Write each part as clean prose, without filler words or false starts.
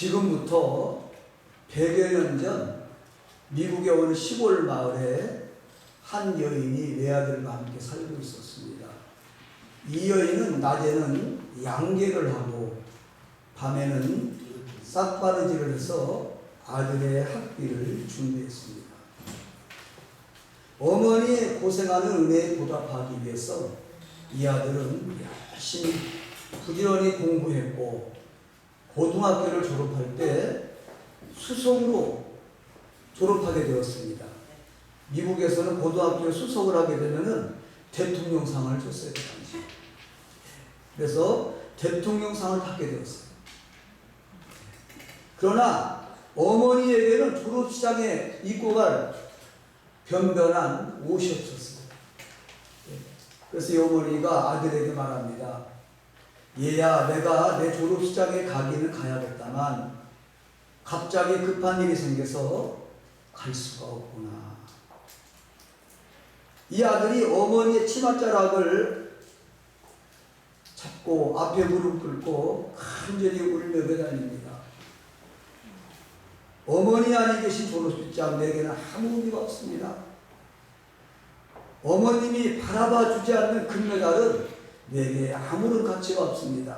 지금부터 100여 년 전 미국의 어느 시골 마을에 한 여인이 외아들과 함께 살고 있었습니다. 이 여인은 낮에는 양계를 하고 밤에는 싹바르지를 해서 아들의 학비를 준비했습니다. 어머니의 고생하는 은혜에 보답하기 위해서 이 아들은 열심히 부지런히 공부했고 고등학교를 졸업할 때 수석으로 졸업하게 되었습니다. 미국에서는 고등학교에 수석을 하게 되면은 대통령상을 줬어요. 그래서 대통령상을 받게 되었어요. 그러나 어머니에게는 졸업식장에 입고 갈 변변한 옷이 없었어요. 그래서 이 어머니가 아들에게 말합니다. 얘야, 내가 내 졸업식장에 가기는 가야겠다만 갑자기 급한 일이 생겨서 갈 수가 없구나. 이 아들이 어머니의 치맛자락을 잡고 앞에 무릎 꿇고 간절히 울며 매달립니다. 어머니 안에 계신 졸업식장 내게는 아무 의미가 없습니다. 어머님이 바라봐 주지 않는 금메달은 내게 아무런 가치가 없습니다.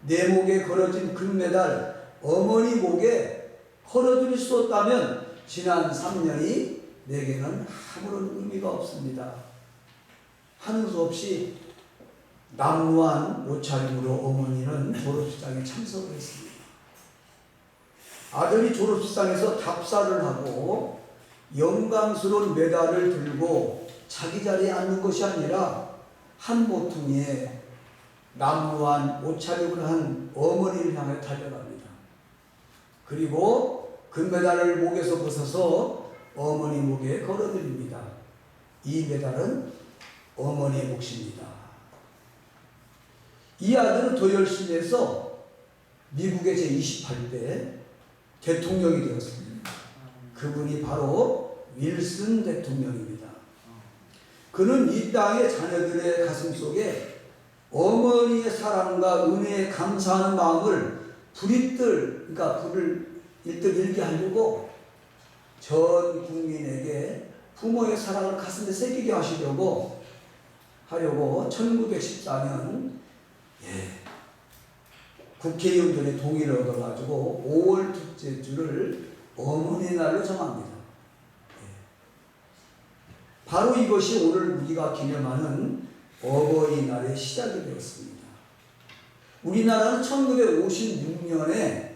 내 목에 걸어진 금메달 어머니 목에 걸어둘 수 없다면 지난 3년이 내게는 아무런 의미가 없습니다. 하는 수 없이 남루한 옷차림으로 어머니는 졸업식장에 참석을 했습니다. 아들이 졸업식장에서 답사를 하고 영광스러운 메달을 들고 자기 자리에 앉는 것이 아니라 한 모퉁이에 남루한 옷차림을 한 어머니를 향해 달려갑니다. 그리고 금메달을 목에서 벗어서 어머니 목에 걸어드립니다. 이 메달은 어머니의 몫입니다. 이 아들은 더 열심히 해서 미국의 제28대 대통령이 되었습니다. 그분이 바로 윌슨 대통령입니다. 그는 이 땅의 자녀들의 가슴 속에 어머니의 사랑과 은혜에 감사하는 마음을 그러니까 불을 일게 하려고 전 국민에게 부모의 사랑을 가슴에 새기게 하려고 1914년 국회의원들의 동의를 얻어가지고 5월 둘째 주를 어머니 날로 정합니다. 바로 이것이 오늘 우리가 기념하는 어버이날의 시작이 되었습니다. 우리나라는 1956년에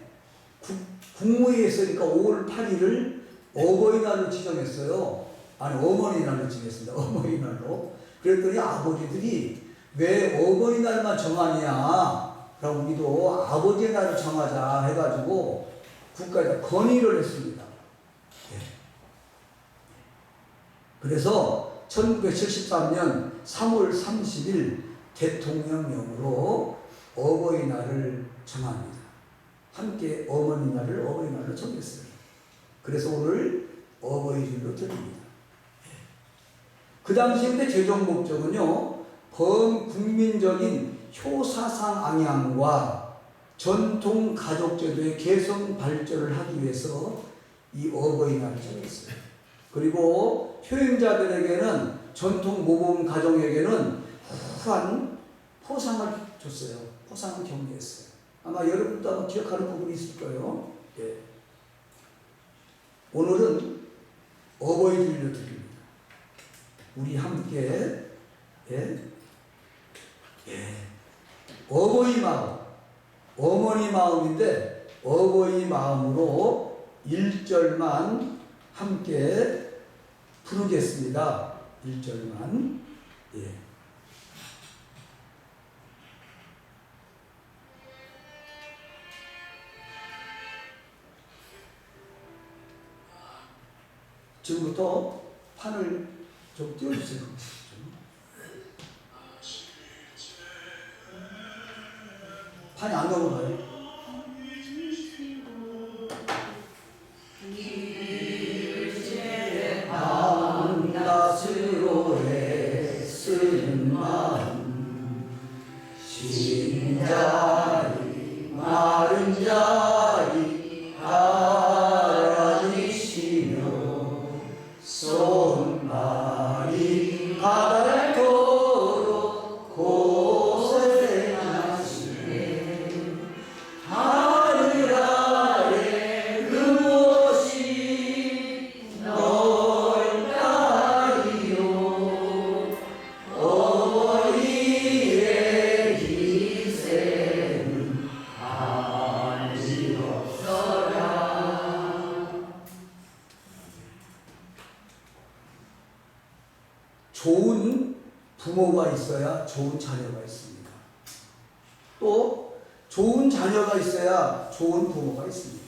국무회의에서 그러니까 5월 8일을 어버이날로 지정했어요. 아니, 어머니날로 지정했습니다. 어머니날로. 그랬더니 아버지들이 왜 어버이날만 정하냐? 그럼 우리도 아버지의 날을 정하자 해가지고 국가에다 건의를 했습니다. 그래서 1973년 3월 30일 대통령령으로 어버이날을 정합니다. 함께 어머니날을 어버이날로 정했어요. 그래서 오늘 어버이날로 드립니다. 그 당시 근데 최종 목적은요, 범국민적인 효사상 앙양과 전통 가족제도의 개성 발전을 하기 위해서 이 어버이날을 정했어요. 그리고 효행자들에게는 전통 모범 가정에게는 후한 포상을 줬어요. 포상을 경례했어요. 아마 여러분도 아마 기억하는 부분이 있을 거예요. 오늘은 어버이날로 드립니다. 우리 함께 어버이 마음, 어머니 마음인데 어버이 마음으로 1절만 함께 부르겠습니다. 1절만. 지금부터 판을 좀 띄워주세요. 판이 안 넘어가요. 낯으로 애쓰는 마음, 쉰 자리 마른 자리 부모가 있어야 좋은 자녀가 있습니다. 또 좋은 자녀가 있어야 좋은 부모가 있습니다.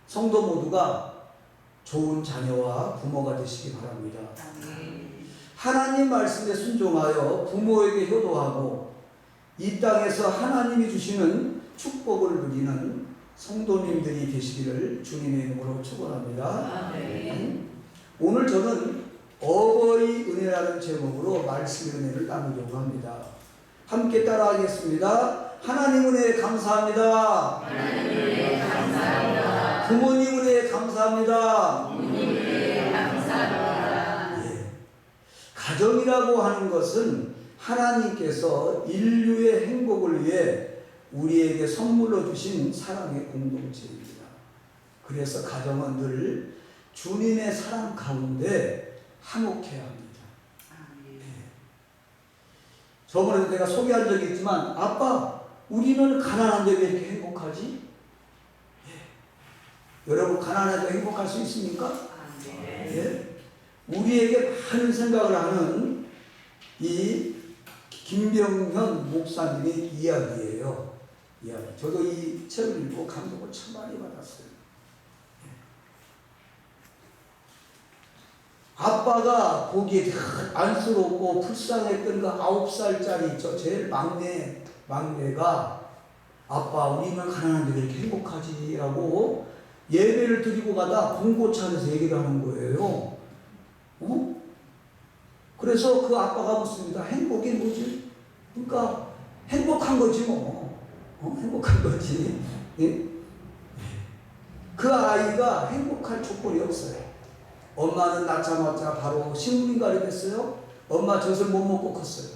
성도 모두가 좋은 자녀와 부모가 되시기 바랍니다. 하나님 말씀에 순종하여 부모에게 효도하고 이 땅에서 하나님이 주시는 축복을 누리는 성도님들이 되시기를 주님의 이름으로 축원합니다. 오늘 저는 어버이 은혜라는 제목으로 말씀의 은혜를 나누려고 합니다. 함께 따라하겠습니다. 하나님 은혜에 감사합니다. 하나님 은혜에 감사합니다. 부모님 은혜에 감사합니다. 부모님 은혜에 감사합니다. 예. 가정이라고 하는 것은 하나님께서 인류의 행복을 위해 우리에게 선물로 주신 사랑의 공동체입니다. 그래서 가정은 늘 주님의 사랑 가운데 화목해야 합니다. 저번에도 내가 소개한 적이 있지만 아빠 우리는 가난한데 왜 이렇게 행복하지? 여러분 가난해도 행복할 수 있습니까? 예? 우리에게 많은 생각을 하는 이 김병현 목사님의 이야기예요. 저도 이 책을 읽고 감동을 참 많이 받았어요. 아빠가 보기에 안쓰럽고 불쌍했던 그 9살짜리 저 제일 막내가 아빠 우리는 가난한데 왜 이렇게 행복하지? 라고 예배를 드리고 가다 봉고차에서 얘기를 하는 거예요. 그래서 그 아빠가 묻습니다. 행복이 뭐지? 그러니까 행복한 거지 뭐. 행복한 거지. 예? 그 아이가 행복할 조건이 없어요. 엄마는 낳자마자 바로 신부인가를 됐어요. 엄마 젖을 못 먹고 컸어요.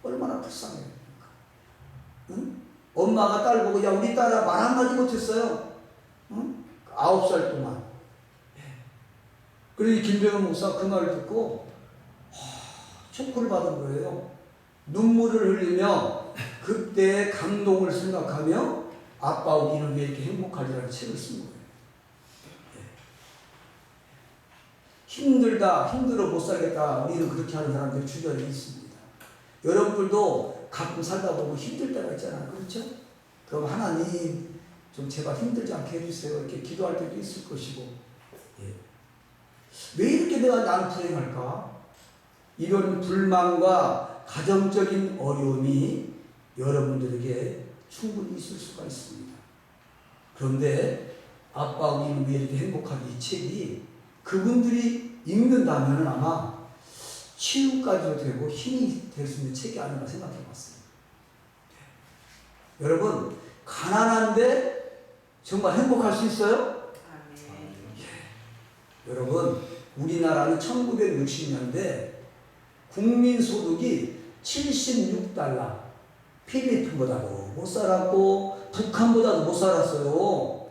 얼마나 불쌍해요. 응? 엄마가 딸 보고 야 우리 딸아 말 한마디 못했어요. 응? 9살 동안. 그러니 김병현 목사 그 말을 듣고 쇼크를 받은 거예요. 눈물을 흘리며 그때의 감동을 생각하며 아빠 우리는 왜 이렇게 행복하지라는 책을 쓴 거예요. 힘들어 못 살겠다. 우리는 그렇게 하는 사람들이 주변에 있습니다. 여러분들도 가끔 살다 보면 힘들 때가 있잖아요. 그렇죠? 그럼 하나님 좀 제발 힘들지 않게 해주세요. 이렇게 기도할 때도 있을 것이고. 왜 이렇게 나는 불행할까? 이런 불만과 가정적인 어려움이 여러분들에게 충분히 있을 수가 있습니다. 그런데 아빠 우리는 왜 이렇게 행복하지? 이 책이 그분들이 읽는다면 아마 치유까지도 되고 힘이 될 수 있는 책이 아닌가 생각해 봤어요. 여러분 가난한데 정말 행복할 수 있어요? 여러분 우리나라는 1960년대 국민소득이 76달러, 필리핀보다도 못 살았고 북한보다도 못 살았어요.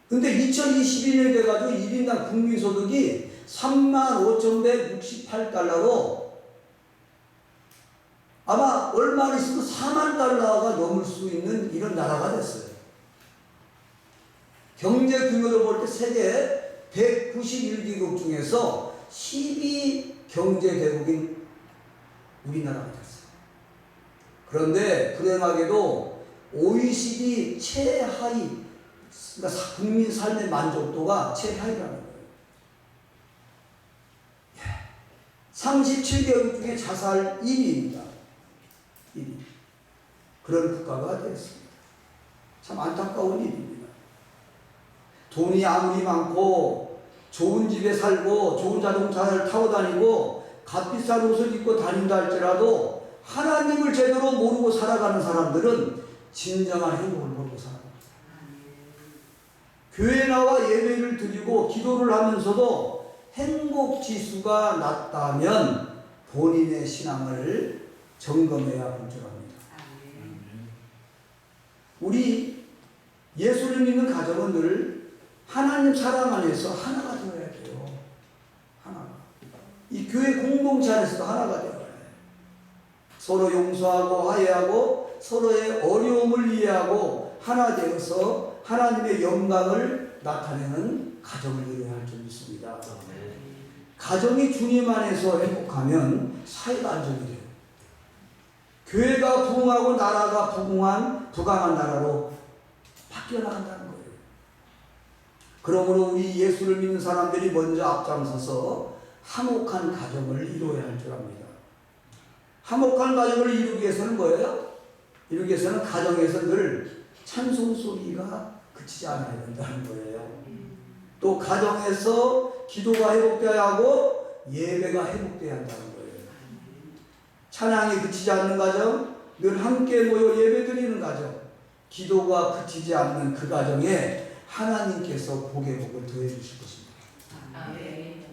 근데 2022년이 돼가지고 1인당 국민소득이 35,168달러로 아마 얼마 있으면 4만 달러가 넘을 수 있는 이런 나라가 됐어요. 경제 규모로 볼 때 세계 191개국 중에서 12경제대국인 우리나라가 됐어요. 그런데 불행하게도 OECD 최하위, 그러니까 국민 삶의 만족도가 최하위라는 거예요. 37개국 중에 자살 1위입니다. 1위. 그런 국가가 되었습니다. 참 안타까운 일입니다. 돈이 아무리 많고 좋은 집에 살고 좋은 자동차를 타고 다니고 값비싼 옷을 입고 다닌다 할지라도 하나님을 제대로 모르고 살아가는 사람들은 진정한 행복을 모르고 살아갑니다. 교회 나와 예배를 드리고 기도를 하면서도 행복 지수가 낮다면 본인의 신앙을 점검해야 볼 줄 압니다. 우리 예수를 믿는 가정은 늘 하나님 사랑 안에서 하나가 되어야 돼요. 하나가. 이 교회 공동체 안에서도 하나가 되어야 해요. 서로 용서하고 화해하고 서로의 어려움을 이해하고 하나 되어서 하나님의 영광을 나타내는 가정을 이루어야 할 줄 믿습니다. 가정이 주님 안에서 행복하면 사회가 안정이 돼요. 교회가 부흥하고 나라가 부강한 나라로 바뀌어 나간다는 거예요. 그러므로 우리 예수를 믿는 사람들이 먼저 앞장서서 화목한 가정을 이루어야 할 줄 압니다. 화목한 가정을 이루기 위해서는 뭐예요? 이루기 위해서는 가정에서 늘 찬송 소리가 그치지 않아야 된다는 거예요. 또 가정에서 기도가 회복되어야 하고 예배가 회복되어야 한다는 거예요. 찬양이 그치지 않는 가정, 늘 함께 모여 예배드리는 가정, 기도가 그치지 않는 그 가정에 하나님께서 복의 복을 더해 주실 것입니다.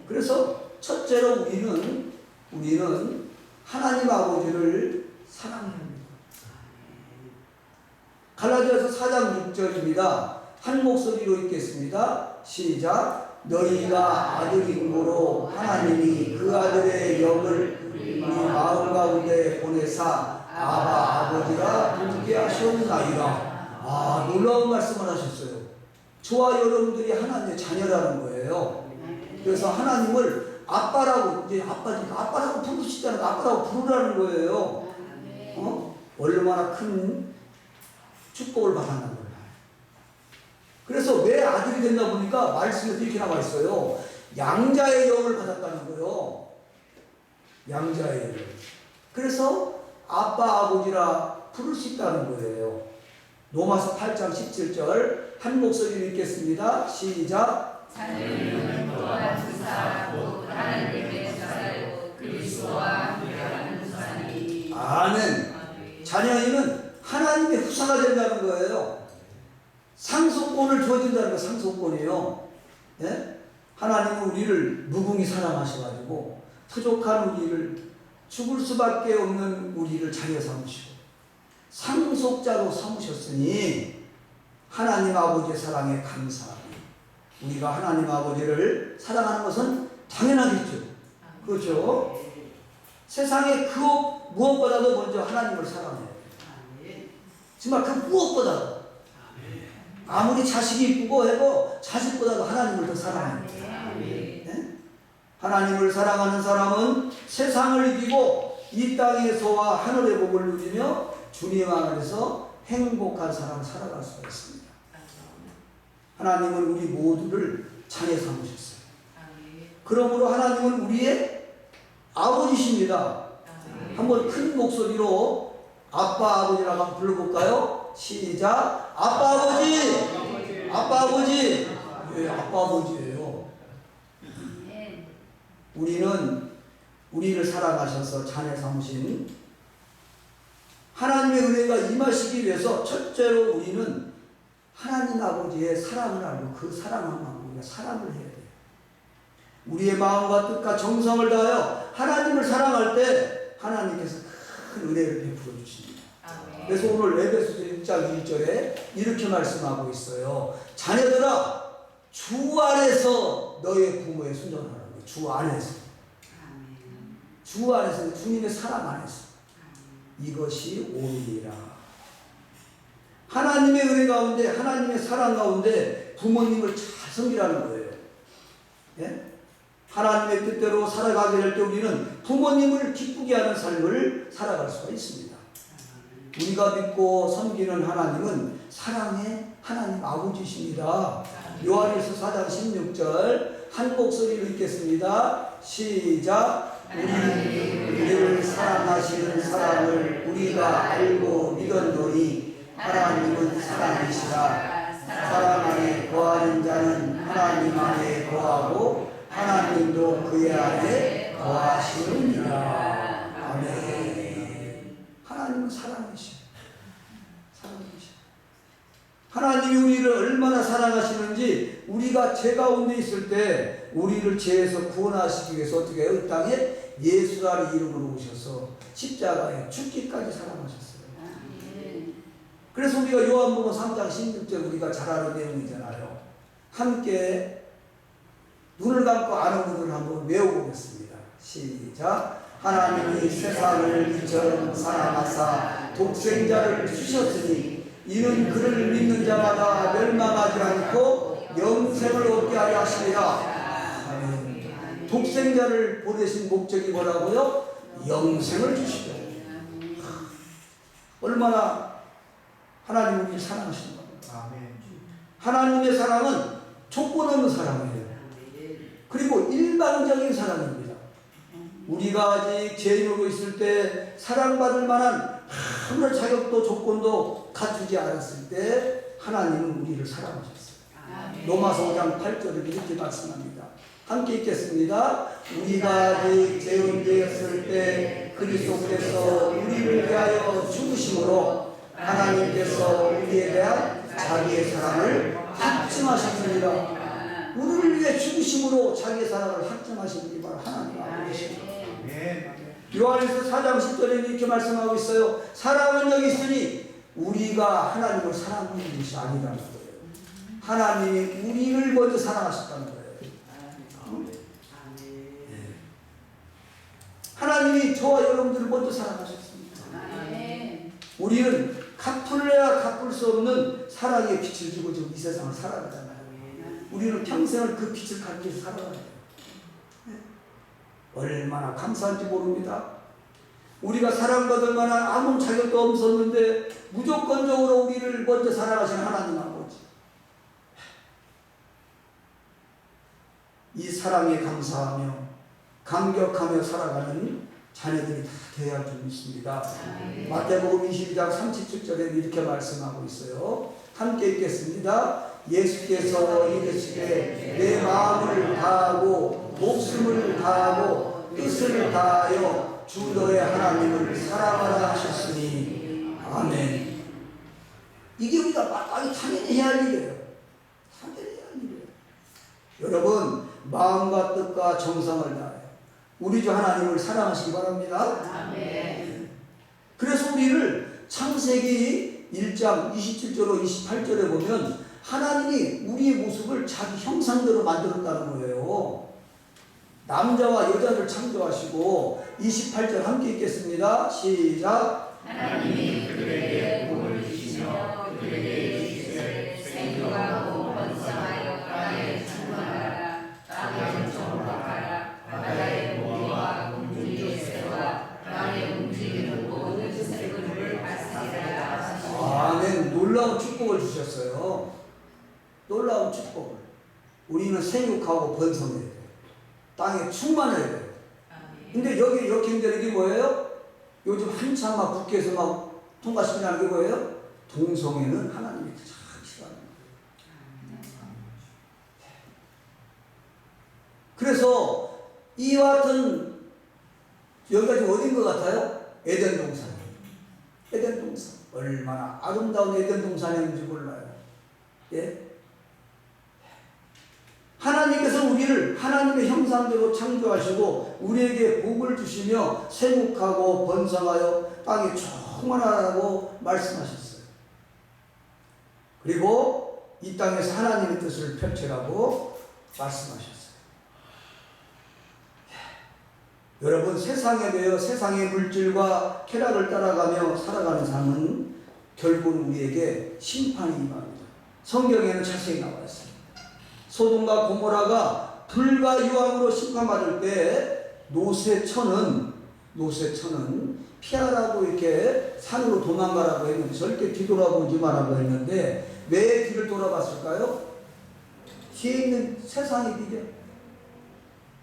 그래서 첫째로 우리는 하나님 아버지를 사랑해야 합니다. 갈라디아서 4장 6절입니다. 한 목소리로 읽겠습니다. 시작. 너희가 아들임으로 하나님이 그 아들의 영을 우리 마음 가운데 보내사 아바 아버지라 부르게 하셨나이다. 놀라운 말씀을 하셨어요. 저와 여러분들이 하나님의 자녀라는 거예요. 그래서 하나님을 아빠라고, 이제 아빠라고 부르시다는 거, 아빠라고 부르라는 거예요. 얼마나 큰 축복을 받았나 몰라요. 그래서 왜 아들이 됐나 보니까 말씀에 이렇게 나와 있어요. 양자의 영을 받았다는 거예요. 양자의 영을. 그래서 아빠 아버지라 부를 수 있다는 거예요. 로마서 8장 17절 한 목소리로 읽겠습니다. 시작. 자녀는 도와주사 곧 하나님의 자살고 그리스도와 함께하는 후사니. 아멘. 자녀인은 하나님의 후사가 된다는 거예요. 상속권을 주어진다는 거, 상속권이에요. 예? 하나님은 우리를 무궁히 사랑하셔가지고 부족한 우리를, 죽을 수밖에 없는 우리를 자녀 삼으시고 상속자로 삼으셨으니 하나님 아버지의 사랑에 감사하고 우리가 하나님 아버지를 사랑하는 것은 당연하겠죠. 그렇죠? 세상에 그 무엇보다도 먼저 하나님을 사랑해요. 정말 그 무엇보다도. 아무리 자식이 이쁘고 해도 자식보다도 하나님을 더 사랑해요. 네? 하나님을 사랑하는 사람은 세상을 이기고 이 땅에서와 하늘의 복을 누리며 주님 안에서 행복한 삶을 살아갈 수가 있습니다. 하나님은 우리 모두를 자녀 삼으셨어요. 그러므로 하나님은 우리의 아버지십니다. 한번 큰 목소리로 아빠 아버지라고 한번 불러볼까요? 시작. 아빠 아버지. 아빠 아버지. 왜 아빠 아버지예요? 우리는 우리를 사랑하셔서 자녀 삼으신 하나님의 은혜가 임하시기 위해서 첫째로 우리는 하나님 아버지의 사랑을 알고 그 사랑만 우리가 사랑을 해야 돼요. 우리의 마음과 뜻과 정성을 다하여 하나님을 사랑할 때 하나님께서 큰 은혜를 베풀어 주십니다. 그래서 오늘 에베소서 6장 1절에 이렇게 말씀하고 있어요. 자녀들아 주 안에서 너의 부모에 순종하라는 거예요. 주 안에서. 주 안에서, 주님의 사랑 안에서. 이것이 옳으리라. 하나님의 은혜 가운데, 하나님의 사랑 가운데 부모님을 잘 섬기라는 거예요. 예? 하나님의 뜻대로 살아가게 될 때 우리는 부모님을 기쁘게 하는 삶을 살아갈 수가 있습니다. 우리가 믿고 섬기는 하나님은 사랑의 하나님 아버지십니다. 요한일서 4장 16절 한 목소리로 읽겠습니다. 시작. 우리를 사랑하시는 사랑을 우리가 알고 믿었노니 하나님은 사랑이시라. 사랑 안에 거하는 자는 하나님 안에 거하고 하나님도 그의 안에 거하시느니라. 아멘. 하나님은 사랑이시오. 사랑이시오. 하나님이 우리를 얼마나 사랑하시는지 우리가 죄 가운데 있을 때 우리를 죄에서 구원하시기 위해서 어떻게 해요? 이 땅에 예수라는 이름으로 오셔서 십자가에 죽기까지 사랑하셨어요. 그래서 우리가 요한복음 3장 16절 우리가 잘 아는 내용이잖아요. 함께 눈을 감고 아는 분을 한번 외워보겠습니다. 시작. 하나님이 세상을 이처럼 사랑하사 독생자를 주셨으니 이는 그를 믿는 자마다 멸망하지 않고 영생을 얻게 하려 하시리라. 아멘. 독생자를 보내신 목적이 뭐라고요? 영생을 주시려. 얼마나 하나님 우리를 사랑하시는 겁니다. 하나님의 사랑은 조건 없는 사랑이에요. 그리고 일방적인 사랑입니다. 우리가 아직 죄인으로 있을 때 사랑받을 만한 아무런 자격도 조건도 갖추지 않았을 때 하나님은 우리를 사랑하셨어요. 로마서 5장 8절에 이렇게 말씀합니다. 함께 읽겠습니다. 우리가 아직 죄인되었을 때 그리스도께서 우리를 위하여 죽으심으로 하나님께서 우리에 대한 자기의 사랑을 확증하셨습니다. 우리를 위해 죽으심으로 자기의 사랑을 확증하신 분이 바로 하나님 아버지십니다. 요한일서 4장 10절에 이렇게 말씀하고 있어요. 사랑은 여기 있으니 우리가 하나님을 사랑하는 것이 아니라는 거예요. 하나님이 우리를 먼저 사랑하셨다는 거예요. 하나님이 저와 여러분들을 먼저 사랑하셨습니다. 우리는 갚을래야 갚을 수 없는 사랑의 빛을 주고 지금 이 세상을 살아가잖아요. 우리는 평생을 그 빛을 갖기 위해서 살아가야 돼요. 얼마나 감사한지 모릅니다. 우리가 사랑받을 만한 아무 자격도 없었는데 무조건적으로 우리를 먼저 사랑하신 하나님 아버지, 이 사랑에 감사하며 감격하며 살아가는 자녀들이 다 되어야 할 줄 믿습니다. 마태복음 22장 37절에 이렇게 말씀하고 있어요. 함께 읽겠습니다. 예수께서 이르시되 내 마음을 다하고 목숨을 다하고 뜻을 다하여 주 너의 하나님을 사랑하라 하셨으니 아멘. 이게 우리가 마땅히 당연히 해야 할 일이에요. 당연히 해야 할 일이에요. 여러분, 마음과 뜻과 정성을 다하여 우리 주 하나님을 사랑하시기 바랍니다. 아멘. 그래서 우리를 창세기 1장 27절로 28절에 보면 하나님이 우리의 모습을 자기 형상대로 만들었다는 거예요. 남자와 여자를 창조하시고 28절 함께 읽겠습니다. 시작. 하나님이 그들에게 복을 주시며 그들에게 이르시되 생육하고 번성하여 땅에 충만하라. 땅을 정복하라. 바다의 고기와 공중의 새와 땅에 움직이는 모든 생물을 다스리라. 아멘. 놀라운 축복을 주셨어요. 놀라운 축복을. 우리는 생육하고 번성해야 돼요. 땅에 충만해야 돼요. 근데 여기 이렇게 힘든 게 뭐예요? 요즘 한참 막 국회에서 막 통과시키는 게 뭐예요? 동성애는 하나님이 참 싫어하는 거예요. 그래서 이와 같은 여기가 지금 어딘 것 같아요? 에덴 동산. 에덴 동산. 얼마나 아름다운 에덴 동산이었는지 몰라요. 예? 하나님께서 우리를 하나님의 형상대로 창조하시고 우리에게 복을 주시며 생육하고 번성하여 땅에 충만하라고 말씀하셨어요. 그리고 이 땅에서 하나님의 뜻을 펼치라고 말씀하셨어요. 여러분, 세상에 대해 세상의 물질과 쾌락을 따라가며 살아가는 삶은 결국은 우리에게 심판이 임합니다. 성경에는 자세히 나와 있습니다. 소돔과 고모라가 불과 유황으로 심판받을 때 노새천은 피하라고 이렇게 산으로 도망가라고 했는데 절대 뒤돌아보지 말라고 했는데 왜 뒤를 돌아봤을까요? 뒤에 있는 세상이 비려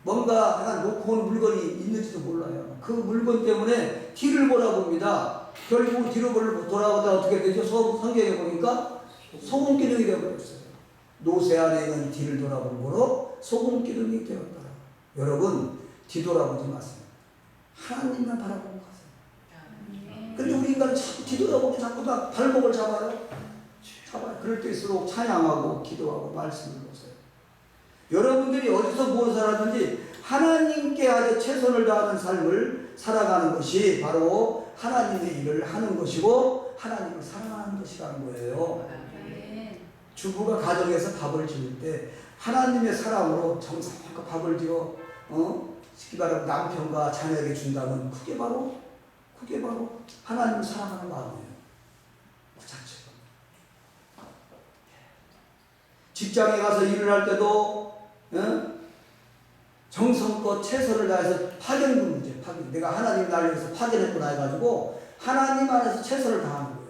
뭔가 하나 놓고 온 물건이 있는지도 몰라요. 그 물건 때문에 뒤를 보라봅니다. 결국 뒤로 돌아보다 어떻게 되죠? 성경에 보니까 소금 기둥이 되어버렸어요. 노새 안에는 뒤를 돌아본 거로 소금 기둥이 되었더라. 여러분, 뒤돌아보지 마세요. 하나님만 바라보고 가세요. 근데 우리 인간은 자꾸 뒤돌아보게 자꾸 막 발목을 잡아요. 그럴 때일수록 찬양하고 기도하고 말씀을 보세요. 여러분들이 어디서 무엇을 하든지 하나님께 아주 최선을 다하는 삶을 살아가는 것이 바로 하나님의 일을 하는 것이고 하나님을 사랑하는 것이라는 거예요. 주부가 가정에서 밥을 지을 때 하나님의 사랑으로 정성껏 밥을 지어 쉽게 말하면 남편과 자녀에게 준다면 그게 바로 하나님을 사랑하는 마음이에요. 그 자체가. 직장에 가서 일을 할 때도 정성껏 최선을 다해서 파견 문제, 파견. 내가 하나님 날 위해서 파견했구나 해가지고 하나님 안에서 최선을 다하는 거예요.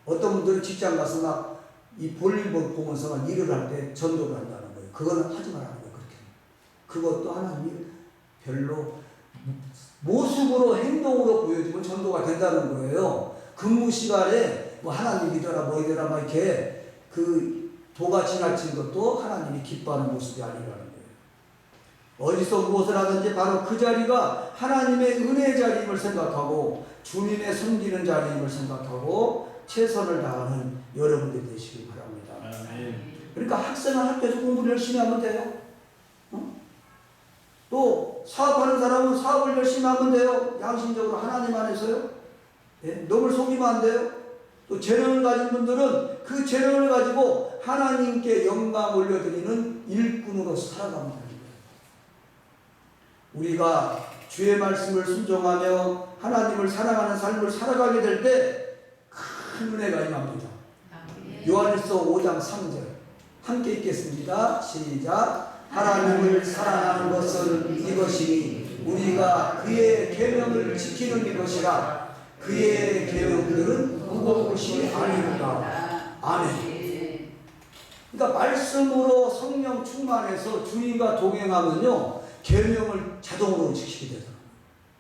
어떤 분들은 직장 가서 막 이 볼일볼 보면서 막 일을 할 때 전도를 한다는 거예요. 그거는 하지 말라는 거예요. 그렇게. 그것도 하나님이 별로 모습으로 행동으로 보여주면 전도가 된다는 거예요. 근무 시간에 뭐 하나님 믿어라 뭐 이래라 막 이렇게 그 도가 지나친 것도 하나님이 기뻐하는 모습이 아니라는 거예요. 어디서 무엇을 하든지 바로 그 자리가 하나님의 은혜의 자리임을 생각하고 주님의 섬기는 자리임을 생각하고 최선을 다하는 여러분들이 되시길 바랍니다. 그러니까 학생은 학교에서 공부를 열심히 하면 돼요. 또 사업하는 사람은 사업을 열심히 하면 돼요. 양심적으로 하나님 안에서요. 예? 너를 속이면 안 돼요. 또 재능을 가진 분들은 그 재능을 가지고 하나님께 영광 올려드리는 일꾼으로서 살아가면 됩니다. 우리가 주의 말씀을 순종하며 하나님을 사랑하는 삶을 살아가게 될 때 큰 은혜가 임합니다. 요한일서 5장 3절 함께 읽겠습니다. 시작. 하나님을 사랑하는 것은 이것이니 우리가 그의 계명을 지키는 이것이라. 그의 계명들은 무거운 것이 아니로다. 아멘. 그러니까 말씀으로 성령 충만해서 주님과 동행하면요 계명을 자동으로 지키게 되잖아요.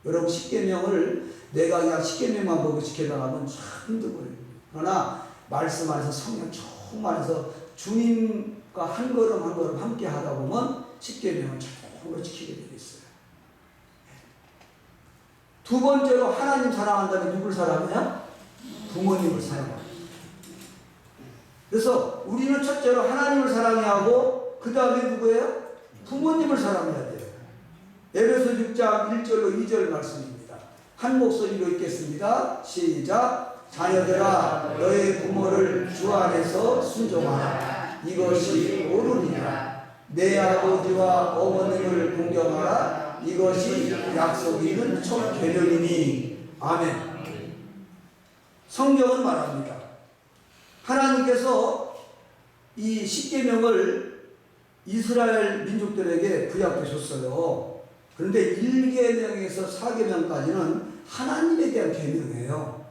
여러분 10계명을 내가 그냥 10계명만 보고 지키려면 참 힘들거든요. 그러나 말씀 안에서 성령 충만해서 주님과 한 걸음 한 걸음 함께 하다 보면 10계명을 자동으로 지키게 되겠어요. 두 번째로 하나님 사랑한다면 누굴 사랑해요? 부모님을 사랑합니다. 그래서 우리는 첫째로 하나님을 사랑해야 하고 그 다음에 누구예요? 부모님을 사랑해야 돼요. 에베소 6장 1절로 2절 말씀입니다. 한 목소리로 읽겠습니다. 시작. 자녀들아 너의 부모를 주 안에서 순종하라. 이것이 옳으니라. 내 아버지와 어머니를 공경하라. 이것이 약속이 있는 첫 계명이니. 아멘. 성경은 말합니다. 하나님께서 이 10계명을 이스라엘 민족들에게 부여해 줬어요. 그런데 1계명에서 4계명까지는 하나님에 대한 계명이에요.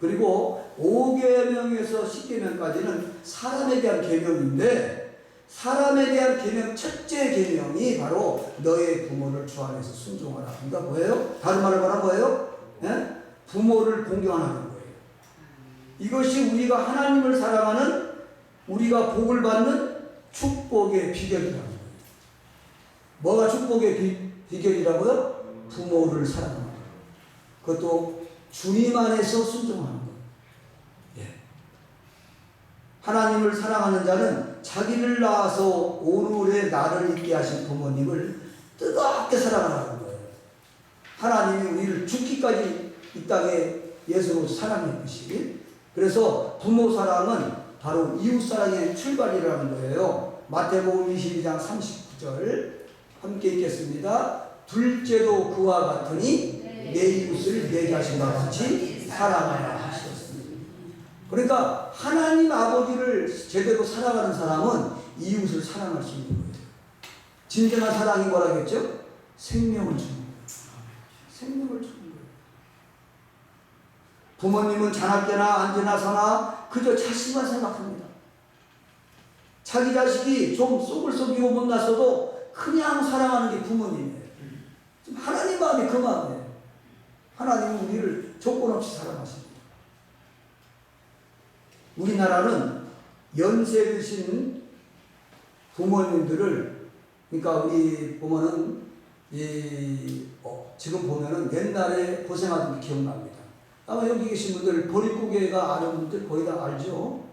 그리고 5계명에서 10계명까지는 사람에 대한 계명인데 사람에 대한 계명 첫째 계명이 바로 너의 부모를 주 안에서 순종하라. 그러니까 뭐예요? 다른 말로 말하면 뭐예요? 예? 부모를 공경하는 거예요. 이것이 우리가 하나님을 사랑하는 우리가 복을 받는 축복의 비결이라는 거예요. 뭐가 축복의 비결이라고요? 부모를 사랑하는 거예요. 그것도 주님 안에서 순종하는 거예요. 예. 하나님을 사랑하는 자는 자기를 낳아서 오늘의 나를 있게 하신 부모님을 뜨겁게 사랑하는 거예요. 하나님이 우리를 죽기까지 이 땅에 예수로 사랑했듯이 그래서 부모 사랑은 바로 이웃 사랑의 출발이라는 거예요. 마태복음 22장 39절 함께 읽겠습니다. 둘째도 그와 같으니 내 이웃을 내 자신과 같이 사랑하라 하셨습니다. 그러니까 하나님 아버지를 제대로 사랑하는 사람은 이웃을 사랑할 수 있는 거예요. 진정한 사랑이 뭐라겠죠? 생명을 주는 거예요. 생명을 주는 거예요. 부모님은 자나깨나 앉으나 서나 그저 자식만 생각합니다. 자기 자식이 좀 속을 썩이고 못났어도 그냥 사랑하는 게 부모님이에요. 하나님 마음이 그 마음이에요. 하나님은 우리를 조건 없이 사랑하십니다. 우리나라는 연세 드신 부모님들을 그러니까 우리 보면은 지금 보면은 옛날에 고생하던 게 기억납니다. 아마 여기 계신 분들 보릿고개가 아는 분들 거의 다 알죠?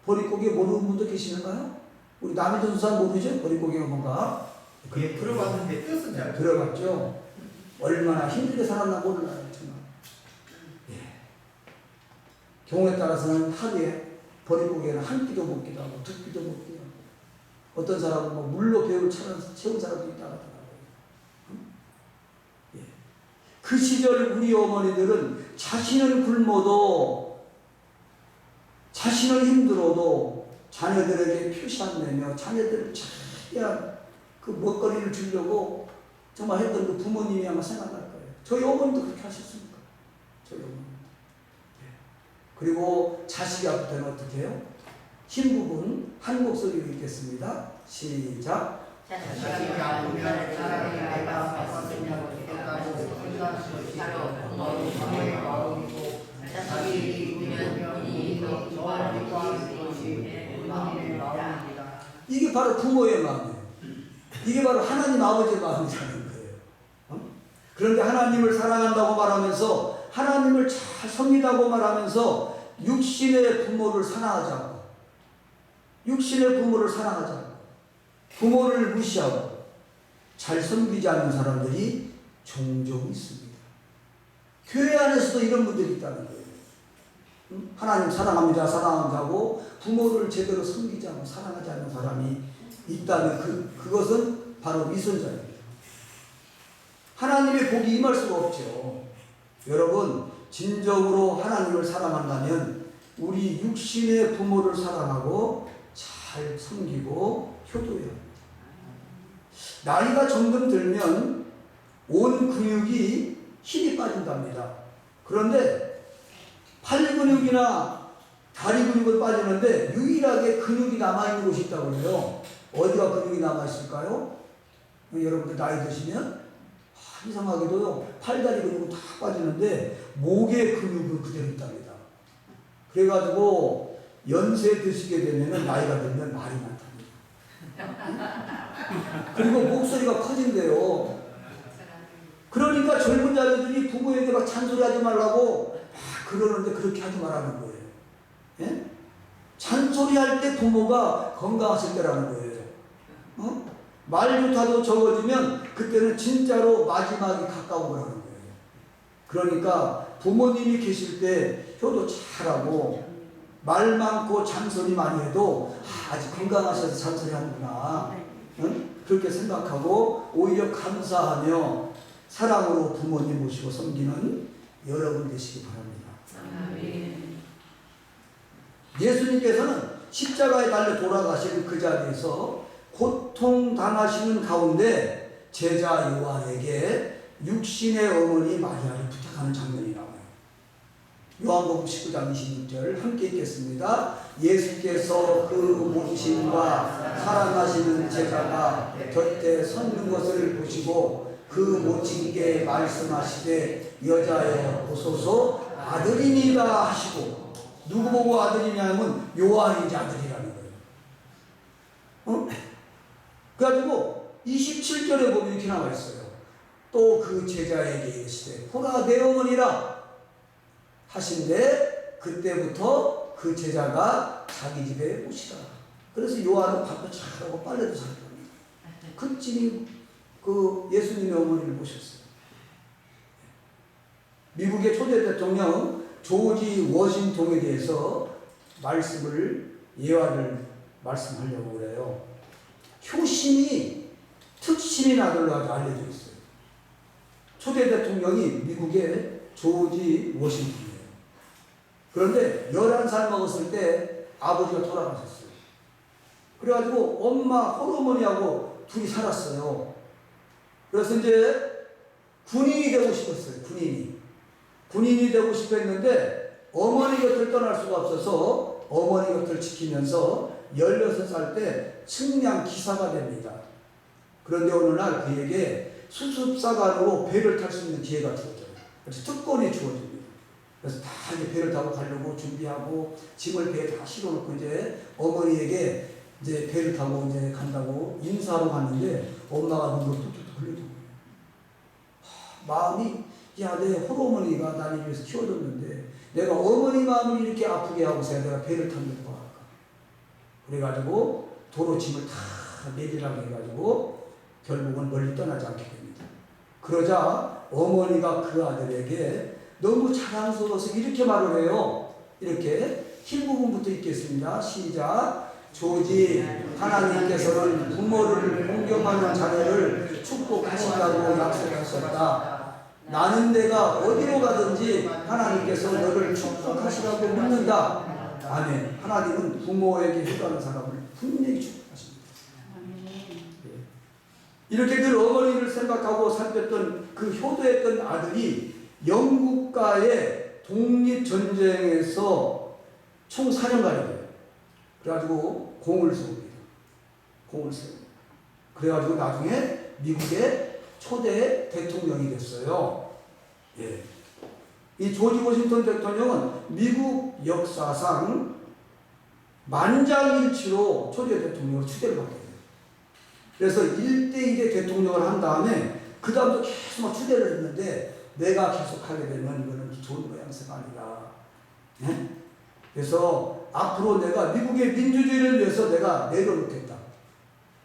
보릿고개 모르는 분도 계시는가요? 우리 남이전 수사 모르죠? 보릿고개가 뭔가? 그게 들어봤는데 뜻은 잘 들어봤죠? 얼마나 힘들게 살았나 몰라요. 정말. 예. 경우에 따라서는 하루에 보릿고개는 한 끼도 먹기도 하고 두 끼도 먹기도 하고 어떤 사람은 뭐 물로 배를 채운 사람도 있다 하더라고요. 예. 그 시절 우리 어머니들은 자신은 굶어도 자신은 힘들어도 자녀들에게 표시 안 내며 자녀들을 최대한 그 먹거리를 주려고 정말 했던 그 부모님이 아마 생각날 거예요. 저희 어머니도 그렇게 하셨습니까? 저희 어머니. 그리고 자식이 아플 때는 어떻게 해요? 흰 부분 한 목소리로 읽겠습니다. 시작. 자식이 아프면 차라리 내가 봤으면 좋겠다고 생각하는 것이 바로 부모의 마음이고 자식이 이기면 본인이 좋아하는 것이 마음의 마음입니다. 이게 바로 부모의 마음이에요. 이게 바로 하나님 아버지의 마음이라는 거예요. 그런데 하나님을 사랑한다고 말하면서 하나님을 잘 섬기다고 말하면서 육신의 부모를 사랑하자고, 육신의 부모를 사랑하자고, 부모를 무시하고 잘 섬기지 않는 사람들이 종종 있습니다. 교회 안에서도 이런 분들이 있다는 거예요. 하나님 사랑합니다, 사랑한다고 부모를 제대로 섬기지 않고 사랑하지 않는 사람이 있다면 그것은 바로 위선자입니다. 하나님의 복이 임할 수가 없죠. 여러분, 진정으로 하나님을 사랑한다면 우리 육신의 부모를 사랑하고 잘 섬기고 효도해야 합니다. 나이가 점점 들면 온 근육이 힘이 빠진답니다. 그런데 팔 근육이나 다리 근육은 빠지는데 유일하게 근육이 남아있는 곳이 있다고 해요. 어디가 근육이 남아있을까요? 여러분들 나이 드시면 이상하게도요, 팔다리 근육은 다 빠지는데 목의 근육은 그대로 있답니다. 그래가지고 연세 드시게 되면 나이가 들면 말이 많답니다. 그리고 목소리가 커진대요. 그러니까 젊은 자녀들이 부모에게 막 잔소리하지 말라고 막 그러는데 그렇게 하지 말라는 거예요. 예? 잔소리할 때 부모가 건강하실 때라는 거예요. 말부터도 적어지면 그때는 진짜로 마지막이 가까운 거라는 거예요. 그러니까 부모님이 계실 때 효도 잘하고 말 많고 잔소리 많이 해도 아직 건강하셔서 잔소리 하는구나, 그렇게 생각하고 오히려 감사하며 사랑으로 부모님 모시고 섬기는 여러분 되시기 바랍니다. 예수님께서는 십자가에 달려 돌아가시는 그 자리에서 고통당하시는 가운데 제자 요한에게 육신의 어머니 마리아를 부탁하는 장면이 나와요. 요한복음 19장 26절 함께 읽겠습니다. 예수께서 그 모친과 사랑하시는 제자가 곁에 섰는 것을 보시고 그 모친께 말씀하시되 여자여 보소서 아들이니라 하시고, 누구 보고 아들이냐면 요한이 아들이라는 거예요. 그래가지고 27절에 보면 이렇게 나와 있어요. 또 그 제자에게 이르시되 보라 내 어머니라 하신데 그때부터 그 제자가 자기 집에 오시라. 그래서 요한은 밥도 잘하고 빨래도 잘합니다. 그 찐이 그 예수님의 어머니를 모셨어요. 미국의 초대 대통령 조지 워싱턴에 대해서 예화를 말씀하려고 그래요. 효심이 특신인 아들로 아주 알려져 있어요. 초대 대통령이 미국의 조지 워싱턴이에요. 그런데 11살 먹었을 때 아버지가 돌아가셨어요. 그래가지고 엄마 홀어머니하고 둘이 살았어요. 그래서 이제 군인이 되고 싶었어요. 군인이 되고 싶어 했는데 어머니 곁을 떠날 수가 없어서 어머니 곁을 지키면서 16살 때 측량 기사가 됩니다. 그런데 어느 날 그에게 수습사관으로 배를 탈 수 있는 기회가 주어져요. 그래서 특권이 주어집니다. 그래서 다 이제 배를 타고 가려고 준비하고 짐을 배에 다 실어놓고 이제 어머니에게 이제 배를 타고 이제 간다고 인사하러 갔는데 엄마가 눈으로 뚝뚝 흘리는 거예요. 마음이, 야, 내 홀어머니가 나를 위해서 키워줬는데 내가 어머니 마음을 이렇게 아프게 하고서 내가 배를 타는 거 할까? 그래가지고 도로 짐을 다 내리라고 해가지고 결국은 멀리 떠나지 않게 됩니다. 그러자 어머니가 그 아들에게 너무 자랑스러워서 이렇게 말을 해요. 이렇게 힐 부분부터 읽겠습니다. 시작. 조지, 하나님께서는 부모를 공경하는 자녀를 축복하신다고 약속하셨다. 나는 내가 어디로 가든지 하나님께서 너를 축복하시라고 묻는다. 아멘. 하나님은 부모에게 효도하는 사람을 분명히 축복하십니다. 이렇게 늘 어머니를 생각하고 살폈던 그 효도했던 아들이 영국과의 독립전쟁에서 총 4년간이 돼요. 그래가지고 공을 세웁니다. 공을 세웁니다. 그래가지고 나중에 미국의 초대 대통령이 됐어요. 예. 이 조지 워싱턴 대통령은 미국 역사상 만장일치로 초대 대통령으로 추대를 받게 돼요. 그래서 1대2대 대통령을 한 다음에 그 다음도 계속 막 추대를 했는데 내가 계속 하게 되면 이거는 좋은 모양새가 아니라 네? 그래서 앞으로 내가 미국의 민주주의를 위해서 내가 내려놓겠다.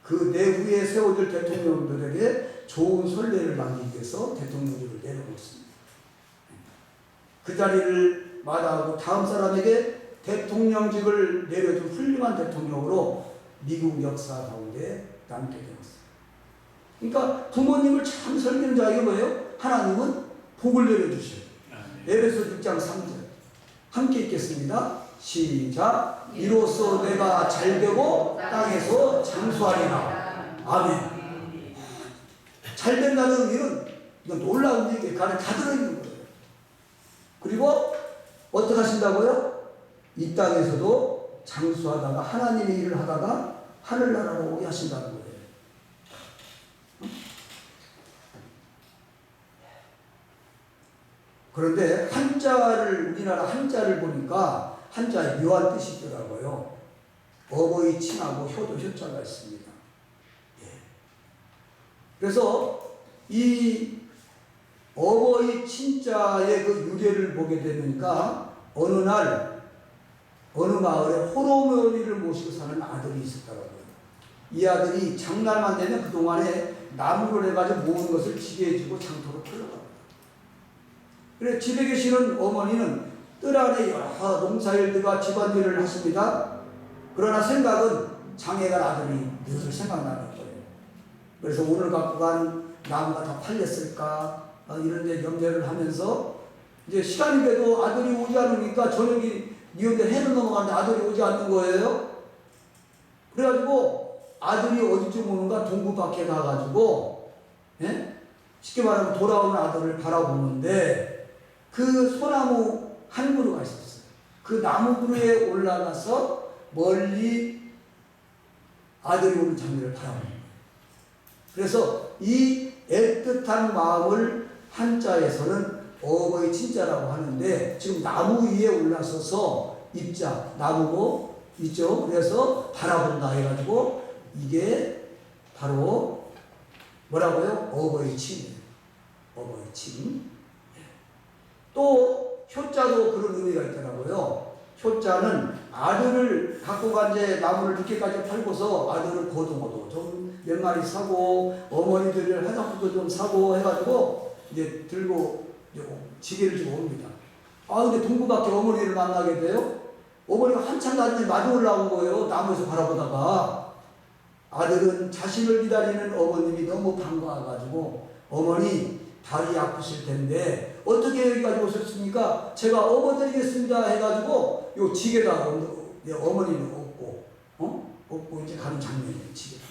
그 내후에 세워질 대통령들에게 좋은 선례를 남기기 위해서 대통령직을 내려놓습니다. 그 자리를 마다하고 다음 사람에게 대통령직을 내려준 훌륭한 대통령으로 미국 역사 가운데 남게 되었어요. 그러니까 부모님을 참 섬기는 자가 뭐예요? 하나님은 복을 내려주셔요. 에베소 6장 3절 함께 읽겠습니다. 시작. 이로써 내가 잘되고 땅에서 장수하리라. 아멘. 잘된다는 의미는 이건 놀라운 얘기예요. 그 안에 다 들어있는 거예요. 그리고 어떻게 하신다고요? 이 땅에서도 장수하다가 하나님의 일을 하다가 하늘나라로 오게 하신다는 거예요. 그런데 한자를 우리나라 한자를 보니까 한자에 묘한 뜻이 있더라고요. 어버이 친하고 효도 효자가 있습니다. 예. 그래서 이 어버이 친자의 그 유래를 보게 되니까 어느 날 어느 마을에 호로머니를 모시고 사는 아들이 있었더라고요. 이 아들이 장날만 되면 그동안에 나무를 해가지고 모은 것을 지게 해주고 장터로 풀러갑니다. 그래 집에 계시는 어머니는 뜰 안에 여러 농사일들과 집안일을 하십니다. 그러나 생각은 장애간 아들이 늘 생각나는 거예요. 그래서 오늘 갖고 간 나무가 다 팔렸을까 이런 데 염려를 하면서 이제 시간이 돼도 아들이 오지 않으니까 저녁이 니온데 해는 넘어가는데 아들이 오지 않는 거예요. 그래가지고 아들이 어디쯤 오는가 동구 밖에 가가지고 예? 쉽게 말하면 돌아오는 아들을 바라보는데 그 소나무 한 그루가 있었어요. 그 나무 그루에 올라가서 멀리 아들이 오는 장면을 바라보는 거예요. 그래서 이 애틋한 마음을 한자에서는 어버이 친자라고 하는데 지금 나무 위에 올라서서 입자, 나무고 있죠. 그래서 바라본다 해가지고 이게 바로 뭐라고요? 어버이 친. 어버이 친. 또 효자도 그런 의미가 있더라고요. 효자는 아들을 갖고 간 이제 나무를 늦게까지 팔고서 아들을 거두어도 좀 몇 마리 사고 어머니들을 화장품도 좀 사고 해가지고 이제 들고 지게를 지고 옵니다. 아 근데 동구밖에 어머니를 만나게 돼요. 어머니가 한참 나중에 마주 올라온 거예요. 나무에서 바라보다가 아들은 자신을 기다리는 어머님이 너무 반가워가지고 어머니 다리 아프실 텐데 어떻게 여기까지 오셨습니까? 제가 업어드리겠습니다 해가지고 요 지게다 어머니는 업고 이제 가는 장면이에요. 지게다.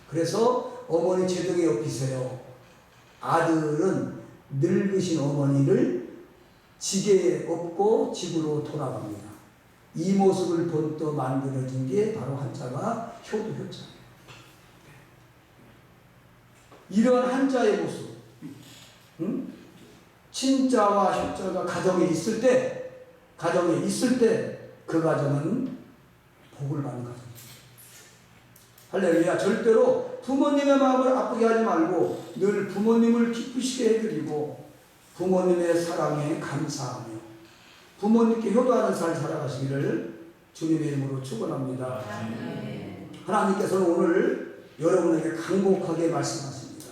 그래서 어머니 제 등에 업히세요. 아들은 늙으신 어머니를 지게에 업고 집으로 돌아갑니다. 이 모습을 본떠 만들어진 게 바로 한자가 효도 효자예요. 이런 한자의 모습, 친자와 효자가 가정에 있을 때 그 가정은 복을 받는 가정입니다. 할렐루야. 절대로 부모님의 마음을 아프게 하지 말고 늘 부모님을 기쁘시게 해드리고 부모님의 사랑에 감사하며 부모님께 효도하는 삶 살아가시기를 주님의 이름으로 축원합니다. 하나님께서는 오늘 여러분에게 간곡하게 말씀하십니다.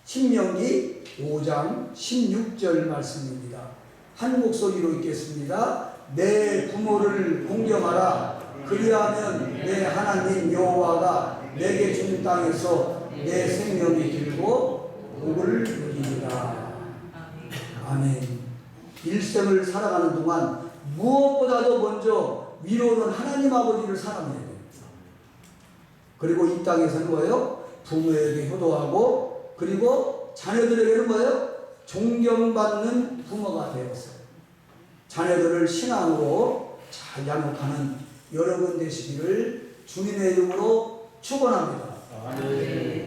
신명기 5장 16절 말씀입니다. 한 목소리로 읽겠습니다. 내 부모를 공경하라. 그리하면 내 하나님 여호와가 내게 준 땅에서 내 생명이 길고 복을 누리리라. 아멘. 일생을 살아가는 동안 무엇보다도 먼저 위로는 하나님 아버지를 사랑해야 됩니다. 그리고 이 땅에서는 뭐예요? 부모에게 효도하고 그리고 자녀들에게는 뭐예요? 존경받는 부모가 되었어요. 자녀들을 신앙으로 잘 양육하는 여러분 되시기를 주님의 이름으로 축원합니다.